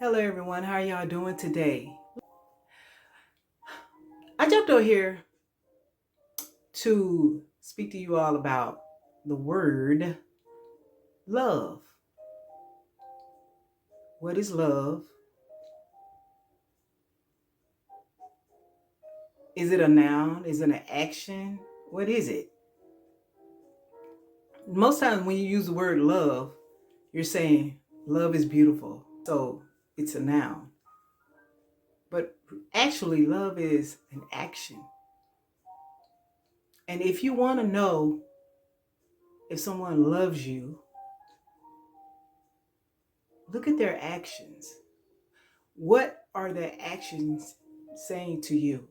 Hello everyone, how are y'all doing today? I jumped over here to speak to you all about the word love. What is love? Is it a noun? Is it an action? What is it? Most times when you use the word love, you're saying love is beautiful. So it's a noun. But actually, love is an action. And if you want to know if someone loves you, look at their actions. What are their actions saying to you?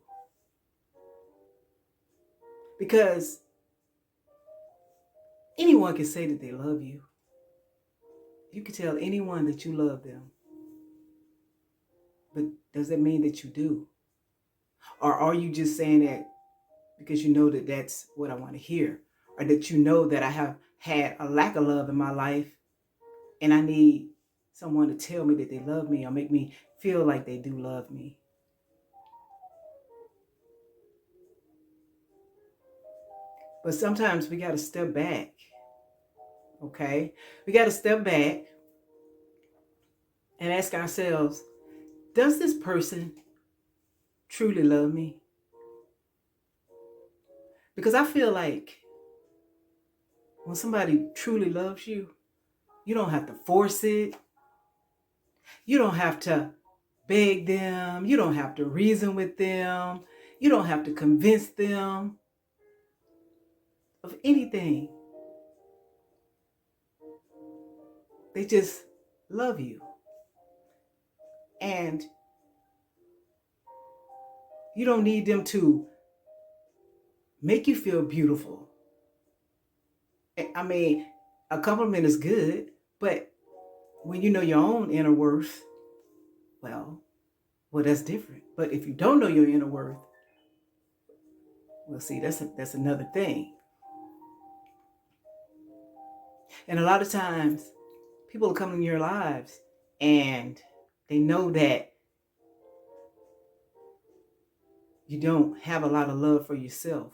Because anyone can say that they love you. You can tell anyone that you love them. But does that mean that you do? Or are you just saying that because you know that that's what I want to hear? Or that you know that I have had a lack of love in my life and I need someone to tell me that they love me or make me feel like they do love me? But sometimes we got to step back. Okay? We got to step back and ask ourselves, does this person truly love me? Because I feel like when somebody truly loves you, you don't have to force it. You don't have to beg them. You don't have to reason with them. You don't have to convince them of anything. They just love you. And you don't need them to make you feel beautiful. I mean, a compliment is good, but when you know your own inner worth, well, that's different. But if you don't know your inner worth, well, see, that's another thing. And a lot of times, people come in your lives and they know that you don't have a lot of love for yourself.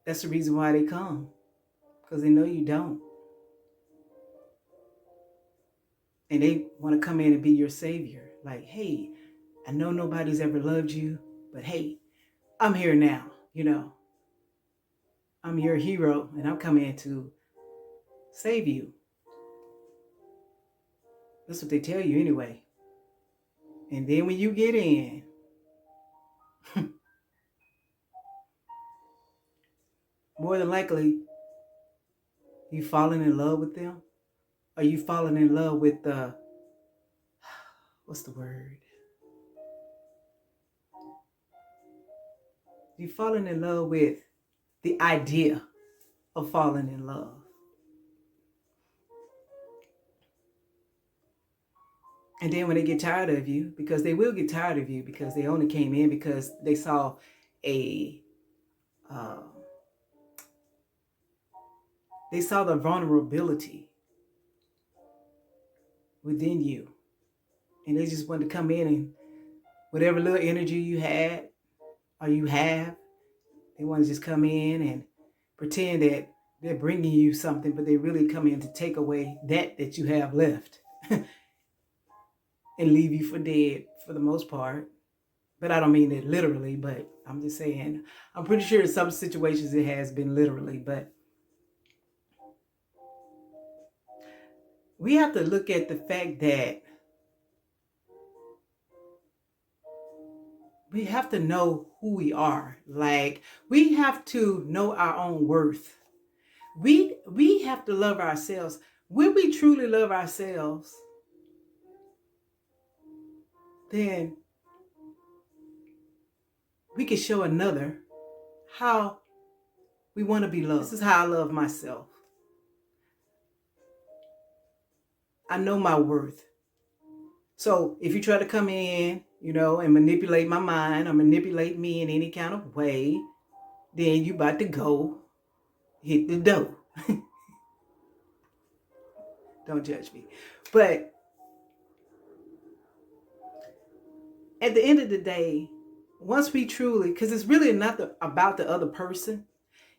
That's the reason why they come, because they know you don't. And they want to come in and be your savior. Like, hey, I know nobody's ever loved you, but hey, I'm here now, I'm your hero and I'm coming in to save you. That's what they tell you anyway. And then when you get in, more than likely, you falling in love with them. Are you falling in love with what's the word? You falling in love with the idea of falling in love. And then when they get tired of you, because they will get tired of you because they only came in because they saw the vulnerability within you. And they just wanted to come in and whatever little energy you had or you have, they want to just come in and pretend that they're bringing you something, but they really come in to take away that you have left and leave you for dead for the most part. But I don't mean it literally, but I'm just saying, I'm pretty sure in some situations it has been literally, but we have to look at the fact that we have to know who we are. Like, we have to know our own worth. We have to love ourselves. When we truly love ourselves, then we can show another how we want to be loved. This is how I love myself. I know my worth. So if you try to come in, and manipulate my mind or manipulate me in any kind of way, then you about to go hit the door. Don't judge me. But at the end of the day, once we truly, because it's really not about the other person,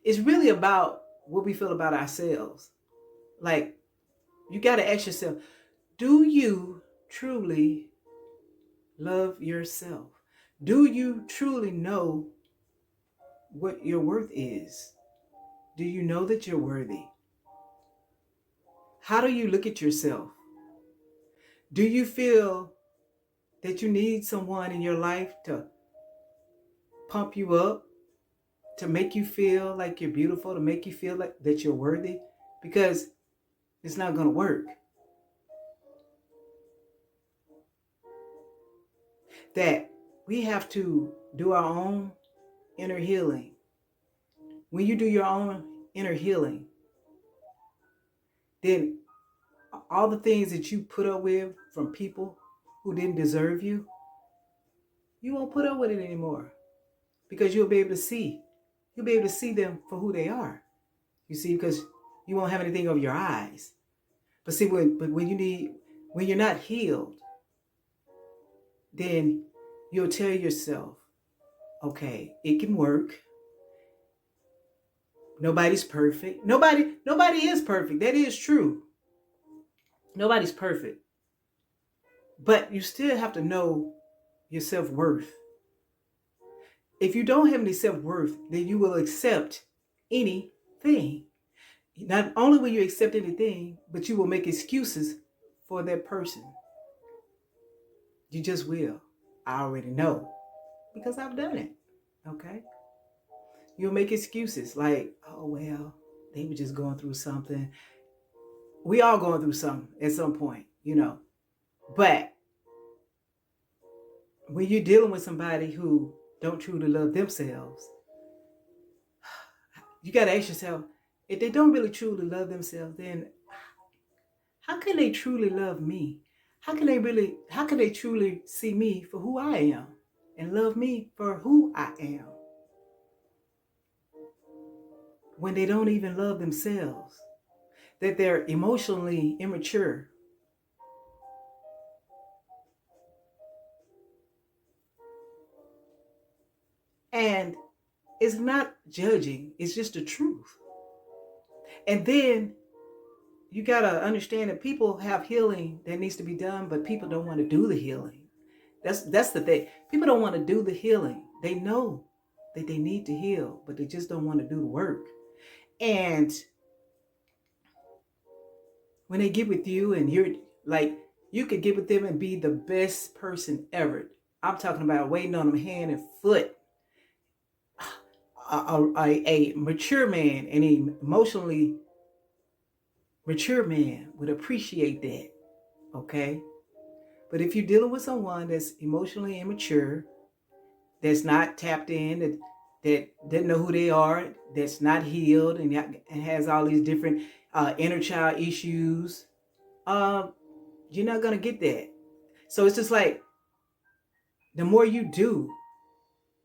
it's really about what we feel about ourselves. Like, you got to ask yourself, do you truly love yourself? Do you truly know what your worth is? Do you know that you're worthy? How do you look at yourself? Do you feel that you need someone in your life to pump you up, to make you feel like you're beautiful, to make you feel like that you're worthy? Because it's not going to work. That we have to do our own inner healing. When you do your own inner healing, then all the things that you put up with from people who didn't deserve you, you won't put up with it anymore, because you'll be able to see. You'll be able to see them for who they are. You see, because you won't have anything over your eyes. But see, when you're not healed, then you'll tell yourself, okay, it can work. Nobody's perfect. Nobody is perfect. That is true. Nobody's perfect. But you still have to know your self-worth. If you don't have any self-worth, then you will accept anything. Not only will you accept anything, but you will make excuses for that person. You just will. I already know, because I've done it. Okay? You'll make excuses like, oh, well, they were just going through something. We all going through something at some point, you know. But when you're dealing with somebody who don't truly love themselves, you got to ask yourself, if they don't really truly love themselves, then how can they truly love me? How can they truly see me for who I am and love me for who I am, when they don't even love themselves, that they're emotionally immature? And it's not judging, it's just the truth. And then you got to understand that people have healing that needs to be done, but people don't want to do the healing. That's the thing. People don't want to do the healing. They know that they need to heal, but they just don't want to do the work. And when they get with you and you're like, you could get with them and be the best person ever. I'm talking about waiting on them hand and foot. A mature man, an emotionally mature man would appreciate that. Okay? But if you're dealing with someone that's emotionally immature, that's not tapped in, that doesn't know who they are, that's not healed, and has all these different inner child issues, you're not going to get that. So it's just like, the more you do,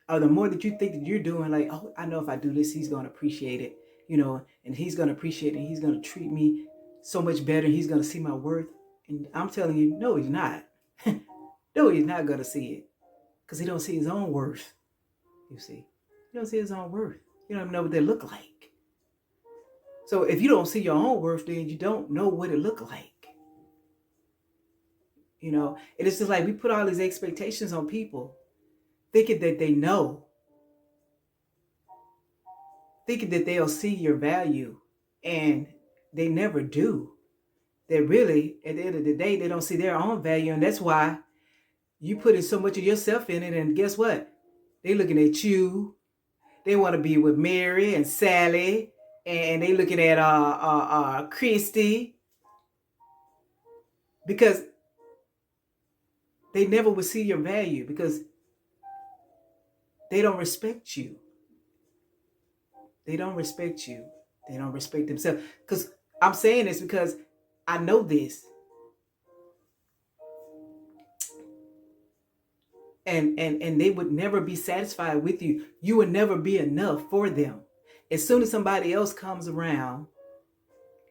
or the more that you think that you're doing, like, oh, I know if I do this, he's going to appreciate it, you know, and he's going to appreciate it, and he's going to treat me so much better, he's going to see my worth. And I'm telling you, no, he's not. No, he's not going to see it, because he don't see his own worth. You see, he don't see his own worth. You don't even know what they look like. So if you don't see your own worth, then you don't know what it look like. You know, and it's just like we put all these expectations on people, thinking that they know, thinking that they'll see your value, and they never do. They really, at the end of the day, they don't see their own value, and that's why you put in so much of yourself in it, and guess what? They looking at you. They want to be with Mary and Sally, and they looking at Christy, because they never would see your value, because they don't respect you. They don't respect you. They don't respect themselves. Because I'm saying this because I know this. And they would never be satisfied with you. You would never be enough for them. As soon as somebody else comes around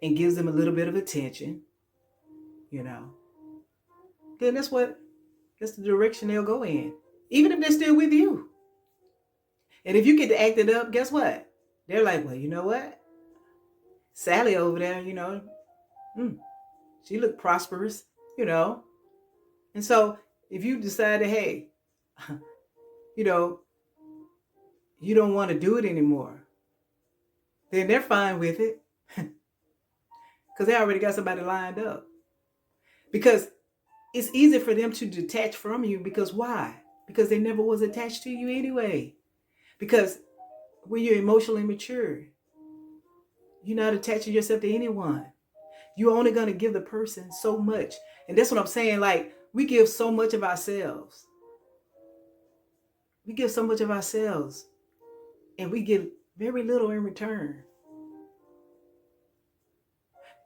and gives them a little bit of attention, you know, then that's the direction they'll go in. even if they're still with you. And if you get to act it up, guess what? They're like, well, you know what? Sally over there, she looked prosperous, And so if you decide that, hey, you don't want to do it anymore, then they're fine with it because they already got somebody lined up. Because it's easy for them to detach from you because why? Because they never was attached to you anyway. Because when you're emotionally mature, you're not attaching yourself to anyone. You're only going to give the person so much. And that's what I'm saying. Like, we give so much of ourselves. We give so much of ourselves. And we get very little in return.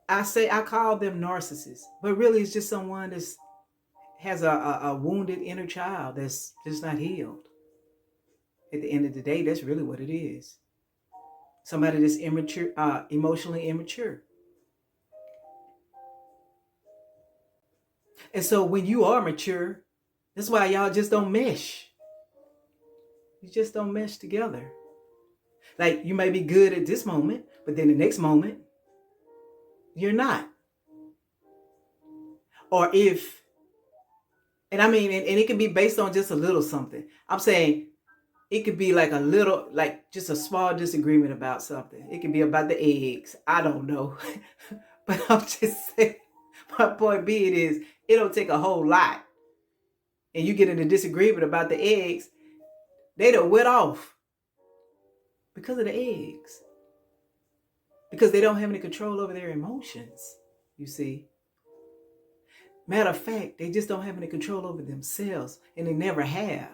I call them narcissists. But really, it's just someone that has a wounded inner child that's just not healed. At the end of the day, that's really what it is. Somebody that's immature, emotionally immature. And so when you are mature, that's why y'all just don't mesh. You just don't mesh together. Like, you may be good at this moment, but then the next moment, you're not. Or if, and I mean, and it can be based on just a little something. I'm saying it could be like a little, like just a small disagreement about something. It could be about the eggs. I don't know. But I'm just saying, my point being is, it don't take a whole lot. And you get in a disagreement about the eggs, they done went off because of the eggs. Because they don't have any control over their emotions, you see. Matter of fact, they just don't have any control over themselves, and they never have.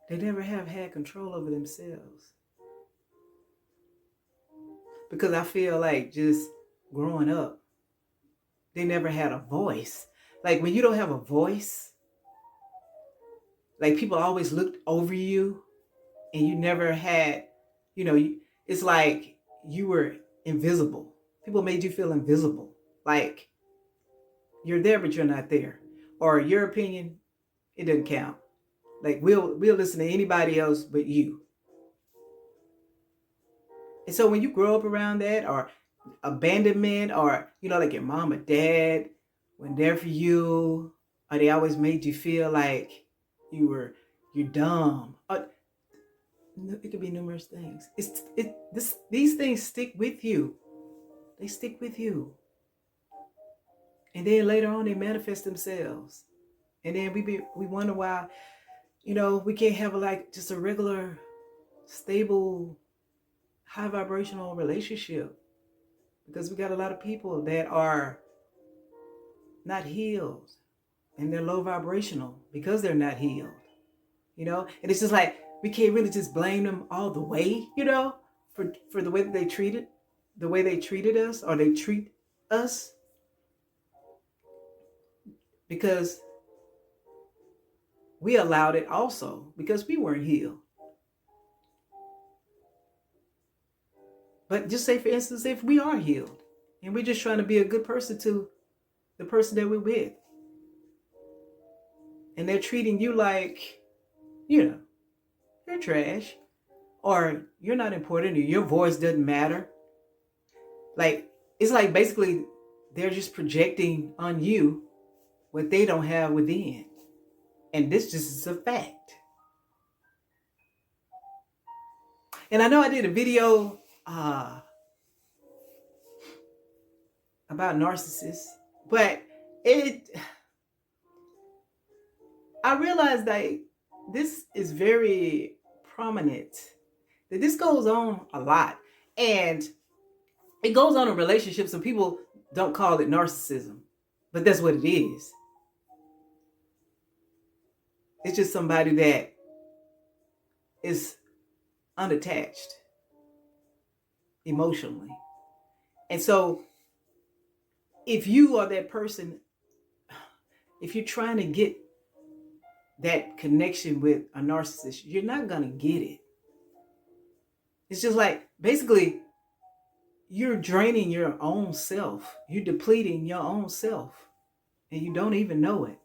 They never have had control over themselves. Because I feel like just growing up, they never had a voice. Like, when you don't have a voice, like, people always looked over you, and you never had, it's like you were invisible. People made you feel invisible. Like, you're there, but you're not there. Or your opinion, it doesn't count. Like, we'll listen to anybody else but you. And so when you grow up around that, or abandonment, or, like your mom or dad weren't there for you, or they always made you feel like you're dumb. It could be numerous things. These things stick with you. They stick with you. And then later on, they manifest themselves. And then we wonder why, we can't have just a regular, stable, high vibrational relationship. Because we got a lot of people that are not healed. And they're low vibrational because they're not healed. And it's just like, we can't really just blame them all the way, for the way that they treated us, or they treat us. Because we allowed it also, because we weren't healed. But just say, for instance, if we are healed and we're just trying to be a good person to the person that we're with, and they're treating you like, you're trash, or you're not important, or your voice doesn't matter. Like, it's like basically they're just projecting on you what they don't have within. And this just is a fact. And I know I did a video about narcissists, but I realized that this is very prominent, that this goes on a lot. And it goes on in relationships, and people don't call it narcissism, but that's what it is. It's just somebody that is unattached emotionally. And so if you are that person, if you're trying to get that connection with a narcissist, you're not going to get it. It's just like, basically, you're draining your own self. You're depleting your own self, and you don't even know it.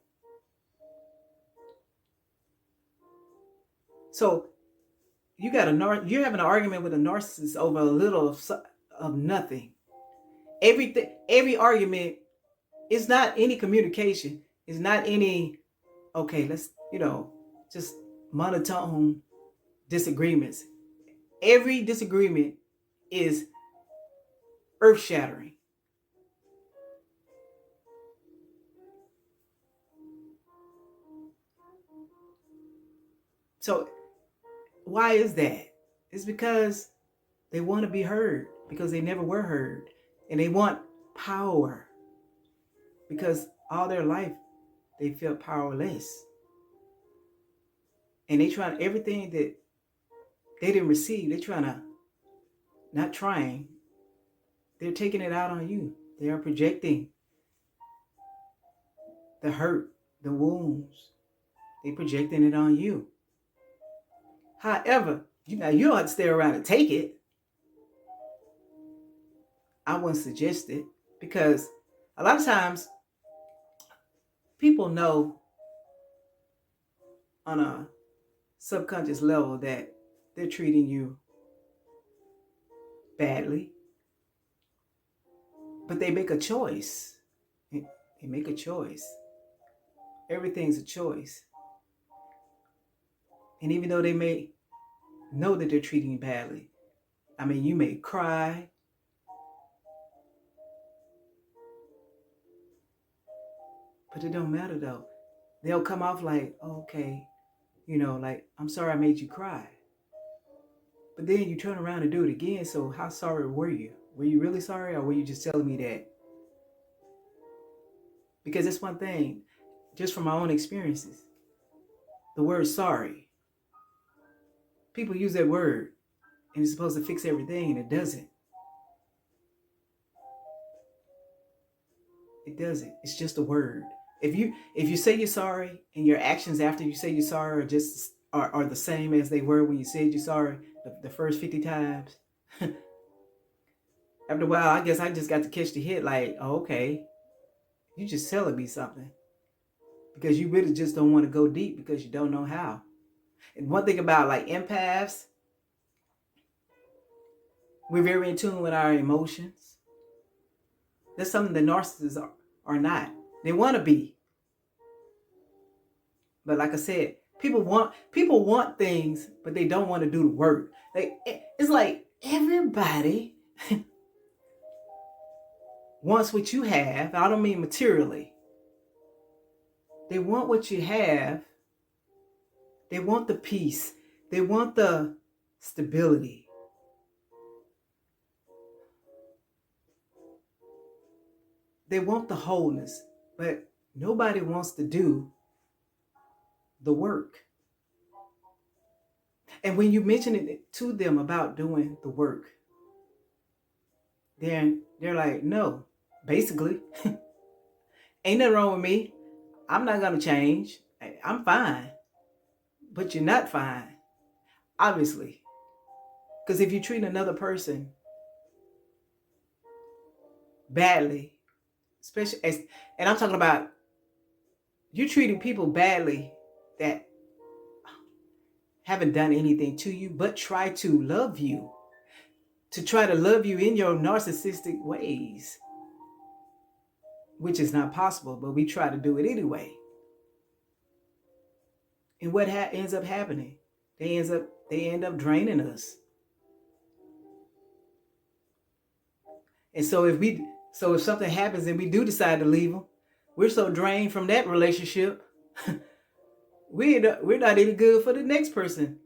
So you're having an argument with a narcissist over a little of nothing. Every argument is not any communication. It's not any, okay, let's, just monotone disagreements. Every disagreement is earth shattering. So why is that? It's because they want to be heard, because they never were heard. And they want power, because all their life they felt powerless. And they try everything that they didn't receive. They're taking it out on you. They are projecting the hurt, the wounds. They're projecting it on you. However, you don't have to stay around and take it. I wouldn't suggest it, because a lot of times people know on a subconscious level that they're treating you badly, but they make a choice. They make a choice. Everything's a choice. And even though they may know that they're treating you badly, you may cry, but it don't matter though. They'll come off like, oh, okay, like, I'm sorry I made you cry. But then you turn around and do it again. So how sorry were you? Were you really sorry, or were you just telling me that? Because that's one thing, just from my own experiences, the word sorry. People use that word and it's supposed to fix everything, and it doesn't. It doesn't. It's just a word. If you say you're sorry and your actions after you say you're sorry are the same as they were when you said you're sorry the first 50 times, after a while, I guess I just got to catch the hit like, oh, okay, you just telling me something. Because you really just don't want to go deep because you don't know how. And one thing about like empaths, we're very in tune with our emotions. That's something that narcissists are not. They want to be. But like I said, people want things, but they don't want to do the work. It's like everybody wants what you have. I don't mean materially. They want what you have. They want the peace. They want the stability. They want the wholeness, but nobody wants to do the work. And when you mention it to them about doing the work, they're like, no, basically. Ain't nothing wrong with me. I'm not going to change. I'm fine. But you're not fine, obviously. Because if you treat another person badly, especially and I'm talking about you treating people badly that haven't done anything to you but try to love you, to try to love you in your narcissistic ways, which is not possible, but we try to do it anyway. And what ends up happening? They end up draining us. And so if something happens and we do decide to leave them, we're so drained from that relationship, we're not even good for the next person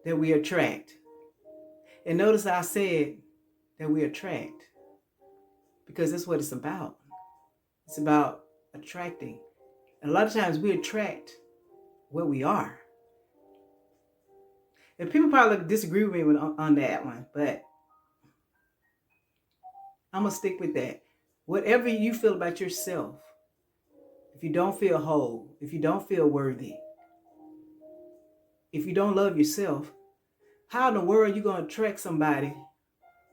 that we attract. And notice I said that we attract, because that's what it's about. It's about attracting. And a lot of times we attract what we are. And people probably disagree with me on that one, but I'm going to stick with that. Whatever you feel about yourself, if you don't feel whole, if you don't feel worthy, if you don't love yourself, how in the world are you going to attract somebody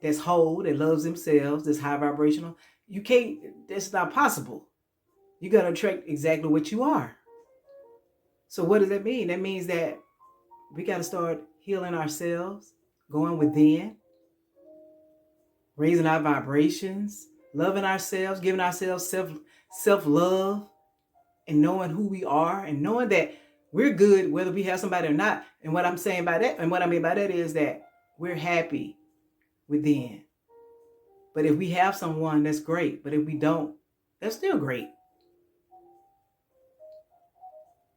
that's whole, that loves themselves, that's high vibrational? You can't, that's not possible. You're going to attract exactly what you are. So what does that mean? That means that We got to start healing ourselves, going within, raising our vibrations, loving ourselves, giving ourselves self-love, and knowing who we are, and knowing that we're good whether we have somebody or not. And what I'm saying by that, and what I mean by that is that we're happy within. But if we have someone, that's great. But if we don't, that's still great.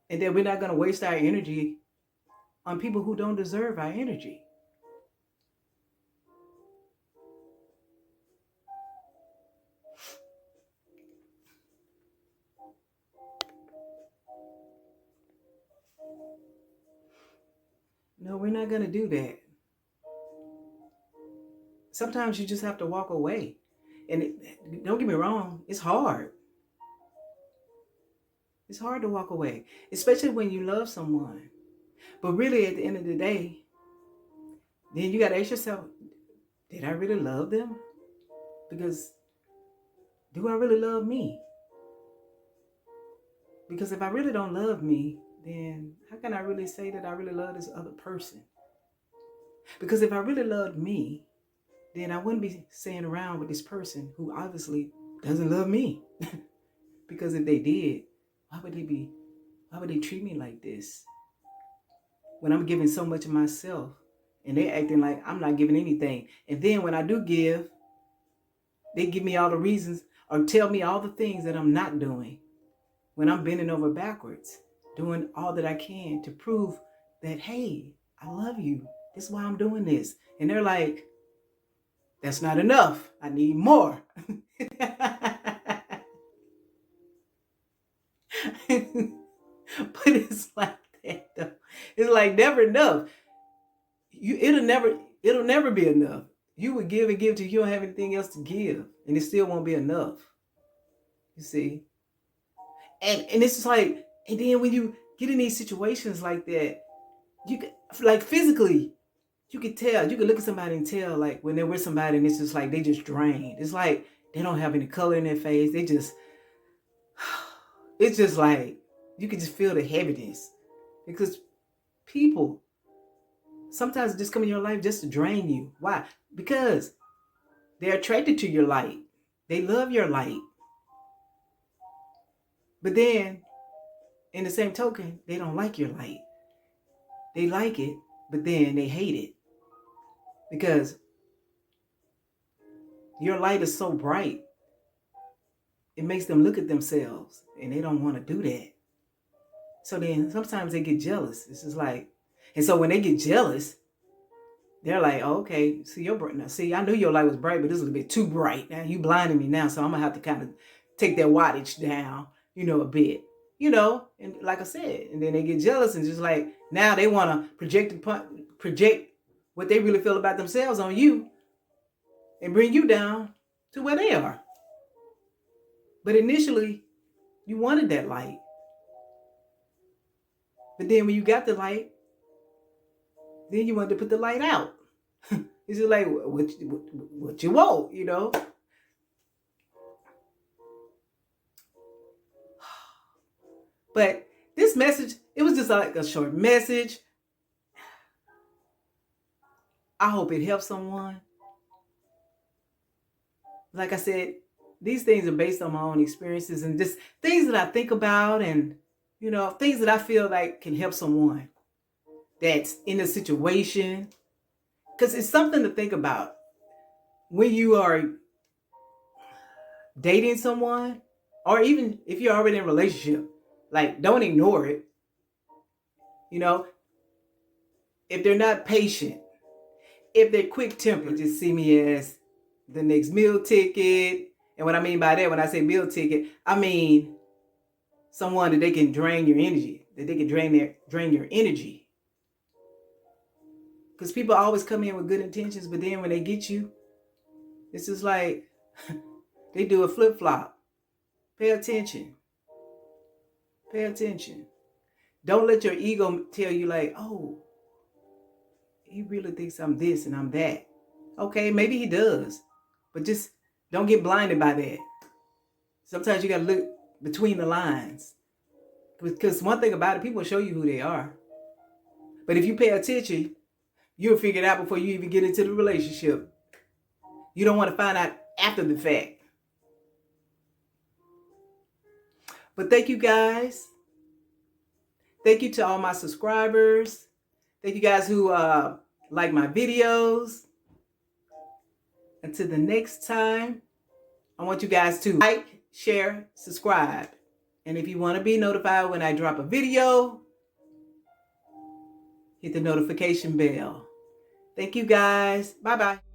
And then we're not going to waste our energy on people who don't deserve our energy. No, we're not going to do that. Sometimes you just have to walk away. And don't get me wrong, it's hard. It's hard to walk away, especially when you love someone. But really, at the end of the day, then you got to ask yourself, did I really love them? Because do I really love me? Because if I really don't love me, then how can I really say that I really love this other person? Because if I really loved me, then I wouldn't be staying around with this person who obviously doesn't love me. Because if they did, why would they treat me like this? When I'm giving so much of myself and they're acting like I'm not giving anything. And then when I do give, they give me all the reasons or tell me all the things that I'm not doing. When I'm bending over backwards, doing all that I can to prove that, hey, I love you. This is why I'm doing this. And they're like, that's not enough. I need more. But it's like that though. It's like never enough. It'll never be enough. You would give and give till you don't have anything else to give, and it still won't be enough. You see? And it's just like, and then when you get in these situations like that, you can, like physically, you could tell, you could look at somebody and tell, like when they're with somebody and it's just like they just drained. It's like they don't have any color in their face. It's just like, you can just feel the heaviness. Because people sometimes just come in your life just to drain you. Why? Because they're attracted to your light. They love your light. But then, in the same token, they don't like your light. They like it, but then they hate it. Because your light is so bright, it makes them look at themselves, and they don't want to do that. So then sometimes they get jealous. It's just like, and so when they get jealous, they're like, oh, okay, see your bright now. See, I knew your light was bright, but this is a bit too bright. Now you blinding me now, so I'm gonna have to kind of take that wattage down, a bit, And like I said, and then they get jealous and just like now they want to project what they really feel about themselves on you, and bring you down to where they are. But initially, you wanted that light. But then when you got the light, then you wanted to put the light out. It's just like, what you want, But this message, it was just like a short message. I hope it helps someone. Like I said, these things are based on my own experiences and just things that I think about and, things that I feel like can help someone that's in a situation. Because it's something to think about when you are dating someone, or even if you're already in a relationship. Like, don't ignore it. If they're not patient, if they're quick-tempered, just see me as the next meal ticket. And what I mean by that, when I say meal ticket, I mean someone that they can drain your energy, that they can drain your energy. Because people always come in with good intentions, but then when they get you, it's just like they do a flip-flop. Pay attention. Pay attention. Don't let your ego tell you like, oh, he really thinks I'm this and I'm that. Okay, maybe he does. But just don't get blinded by that. Sometimes you got to look between the lines. Because one thing about it, people show you who they are. But if you pay attention, you'll figure it out before you even get into the relationship. You don't want to find out after the fact. But thank you guys. Thank you to all my subscribers. Thank you guys who like my videos. Until the next time, I want you guys to like, share, subscribe. And if you want to be notified when I drop a video, hit the notification bell. Thank you guys. Bye-bye.